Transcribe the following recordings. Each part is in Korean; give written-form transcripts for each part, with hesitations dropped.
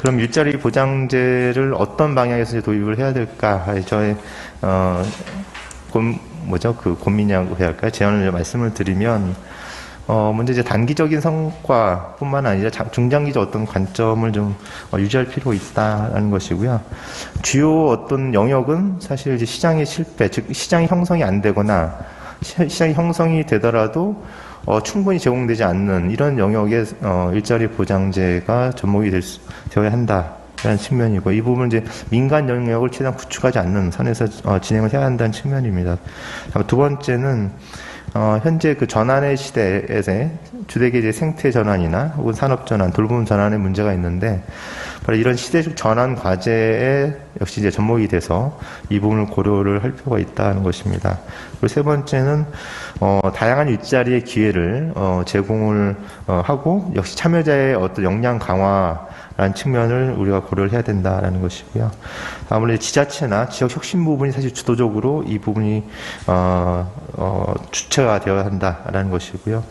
그럼 일자리 보장제를 어떤 방향에서 이제 도입을 해야 될까? 저의 고민이라고 해야 할까요? 제안을 말씀을 드리면, 먼저 이제 단기적인 성과뿐만 아니라 중장기적 어떤 관점을 좀 유지할 필요가 있다는 것이고요. 주요 어떤 영역은 사실 이제 시장의 실패, 즉 시장이 형성이 안 되거나 시장이 형성이 되더라도 충분히 제공되지 않는 이런 영역에 일자리 보장제가 접목이 되어야 한다라는 측면이고, 이 부분은 이제 민간 영역을 최대한 구축하지 않는 선에서 진행을 해야 한다는 측면입니다. 두 번째는 현재 그 전환의 시대에서 주택의 이제 생태 전환이나 혹은 산업 전환, 돌봄 전환의 문제가 있는데, 바로 이런 시대적 전환 과제에 역시 이제 접목이 돼서 이 부분을 고려를 할 필요가 있다는 것입니다. 그리고 세 번째는 다양한 일자리의 기회를 제공을 하고, 역시 참여자의 어떤 역량 강화라는 측면을 우리가 고려를 해야 된다라는 것이고요. 아무래도 지자체나 지역 혁신 부분이 사실 주도적으로 이 부분이 주체가 되어야 한다라는 것이고요.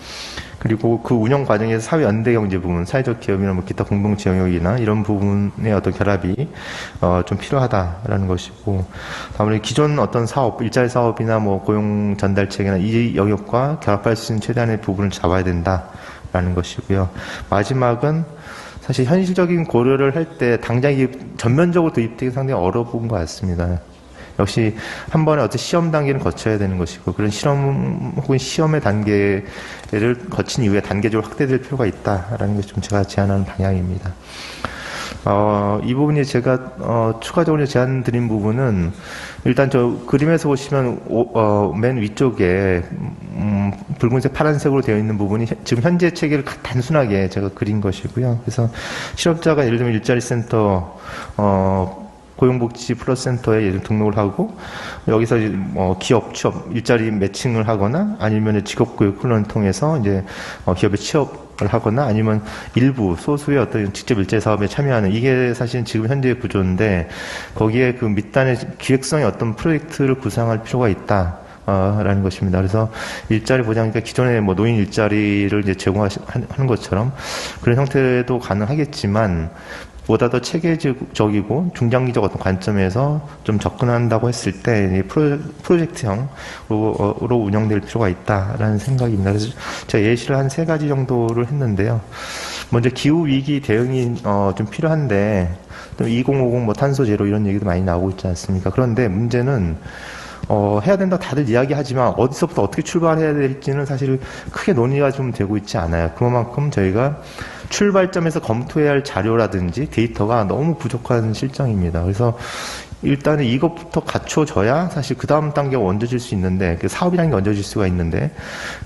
그리고 그 운영 과정에서 사회 연대 경제 부분, 사회적 기업이나 뭐 기타 공동체 영역이나 이런 부분의 어떤 결합이 좀 필요하다라는 것이고, 아무래도 기존 어떤 사업, 일자리 사업이나 뭐 고용 전달 체계나 이 영역과 결합할 수 있는 최대한의 부분을 잡아야 된다라는 것이고요. 마지막은 사실 현실적인 고려를 할 때 당장 이게 전면적으로 도입되기 상당히 어려운 것 같습니다. 역시 한 번에 어떤 시험 단계는 거쳐야 되는 것이고, 그런 실험 혹은 시험의 단계를 거친 이후에 단계적으로 확대될 필요가 있다라는 것이 좀 제가 제안하는 방향입니다. 이 부분이 제가 추가적으로 제안 드린 부분은, 일단 저 그림에서 보시면 맨 위쪽에 붉은색 파란색으로 되어 있는 부분이 지금 현재 체계를 단순하게 제가 그린 것이고요. 그래서 실업자가 예를 들면 일자리센터 고용복지 플러스센터에 등록을 하고, 여기서 기업 취업 일자리 매칭을 하거나, 아니면 직업교육 훈련을 통해서 이제 기업에 취업을 하거나, 아니면 일부 소수의 어떤 직접 일자리 사업에 참여하는, 이게 사실 지금 현재의 구조인데, 거기에 그 밑단의 기획성의 어떤 프로젝트를 구상할 필요가 있다. 라는 것입니다. 그래서 일자리 보장이니까 기존에 뭐 노인 일자리를 이제 제공하는 것처럼 그런 형태도 가능하겠지만, 보다 더 체계적이고 중장기적 어떤 관점에서 좀 접근한다고 했을 때 프로젝트형으로 운영될 필요가 있다라는 생각입니다. 그래서 제가 예시를 한 3가지 정도를 했는데요. 먼저 기후 위기 대응이 좀 필요한데, 2050 뭐 탄소 제로 이런 얘기도 많이 나오고 있지 않습니까? 그런데 문제는 해야 된다고 다들 이야기하지만 어디서부터 어떻게 출발해야 될지는 사실 크게 논의가 좀 되고 있지 않아요. 그만큼 저희가 출발점에서 검토해야 할 자료라든지 데이터가 너무 부족한 실정입니다. 그래서 일단은 이것부터 갖춰져야 사실 그 다음 단계가 얹어질 수 있는데, 그 사업이라는 게 얹어질 수가 있는데,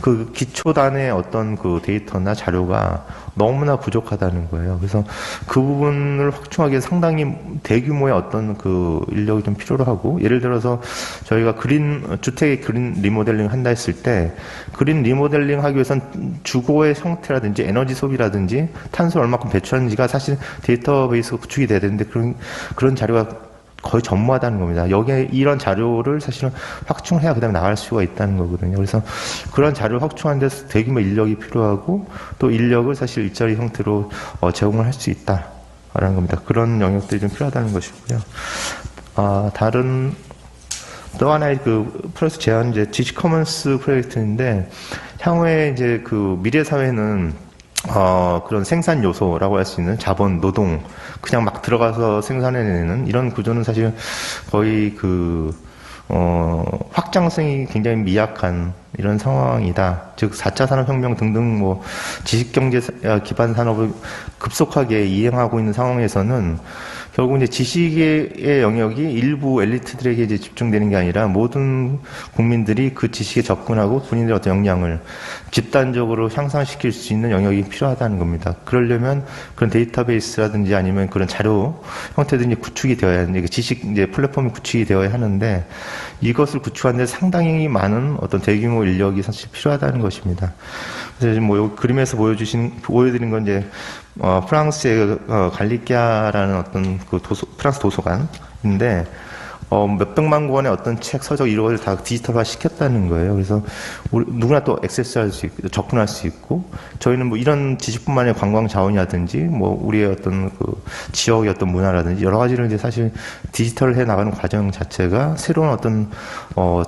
그 기초단의 어떤 그 데이터나 자료가 너무나 부족하다는 거예요. 그래서 그 부분을 확충하기 위해 상당히 대규모의 어떤 그 인력이 좀 필요로 하고, 예를 들어서 저희가 주택의 그린 리모델링 한다 했을 때, 그린 리모델링 하기 위해선 주거의 형태라든지 에너지 소비라든지 탄소를 얼마큼 배출하는지가 사실 데이터베이스가 구축이 돼야 되는데, 그런 자료가 거의 전무하다는 겁니다. 여기에 이런 자료를 사실은 확충해야 그 다음에 나갈 수가 있다는 거거든요. 그래서 그런 자료를 확충하는 데서 대규모 인력이 필요하고, 또 인력을 사실 일자리 형태로 제공을 할 수 있다라는 겁니다. 그런 영역들이 좀 필요하다는 것이고요. 다른 또 하나의 그 플러스 제안 이제 지식 커먼스 프로젝트인데, 향후에 이제 그 미래 사회는 그런 생산 요소라고 할 수 있는 자본, 노동, 그냥 막 들어가서 생산해내는 이런 구조는 사실 거의 확장성이 굉장히 미약한 이런 상황이다. 즉 4차 산업혁명 등등 뭐 지식경제 기반 산업을 급속하게 이행하고 있는 상황에서는 결국 이제 지식의 영역이 일부 엘리트들에게 이제 집중되는 게 아니라 모든 국민들이 그 지식에 접근하고 본인들의 어떤 역량을 집단적으로 향상시킬 수 있는 영역이 필요하다는 겁니다. 그러려면 그런 데이터베이스라든지 아니면 그런 자료 형태들이 구축이 되어야 하는데, 지식 이제 플랫폼이 구축이 되어야 하는데, 이것을 구축하는 데 상당히 많은 어떤 대규모 인력이 사실 필요하다는 것입니다. 그래서 뭐 그림에서 보여드린 건 이제 프랑스의 갈리키아라는 어떤 그 프랑스 도서관인데, 몇백만 권의 어떤 책, 서적 이런 걸 다 디지털화 시켰다는 거예요. 그래서 누구나 또 액세스할 수 있고, 접근할 수 있고, 저희는 뭐 이런 지식뿐만이 아니라 관광 자원이라든지, 뭐 우리의 어떤 그 지역의 어떤 문화라든지 여러 가지를 이제 사실 디지털해 나가는 과정 자체가 새로운 어떤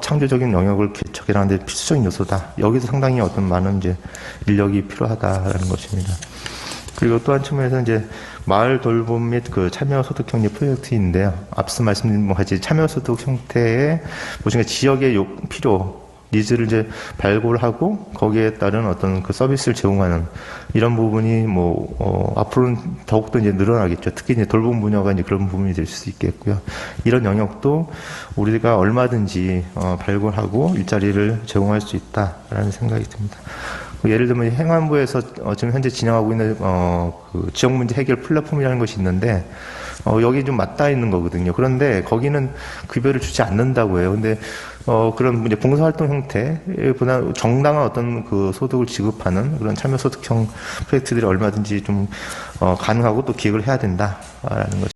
창조적인 영역을 개척해나가는데 필수적인 요소다. 여기서 상당히 어떤 많은 이제 인력이 필요하다라는 것입니다. 그리고 또 한 측면에서 이제 마을 돌봄 및 그 참여소득 형리 프로젝트인데요. 앞서 말씀드린 뭐 같이 참여소득 형태의 무슨 지역의 필요, 니즈를 이제 발굴하고 거기에 따른 어떤 그 서비스를 제공하는 이런 부분이 앞으로는 더욱더 이제 늘어나겠죠. 특히 이제 돌봄 분야가 이제 그런 부분이 될 수 있겠고요. 이런 영역도 우리가 얼마든지 발굴하고 일자리를 제공할 수 있다라는 생각이 듭니다. 예를 들면 행안부에서 지금 현재 진행하고 있는 그 지역 문제 해결 플랫폼이라는 것이 있는데 여기 좀 맞닿아 있는 거거든요. 그런데 거기는 급여를 주지 않는다고 해요. 근데 그런 이제 봉사활동 형태보다 정당한 어떤 그 소득을 지급하는 그런 참여소득형 프로젝트들이 얼마든지 좀 가능하고 또 기획을 해야 된다라는 거죠.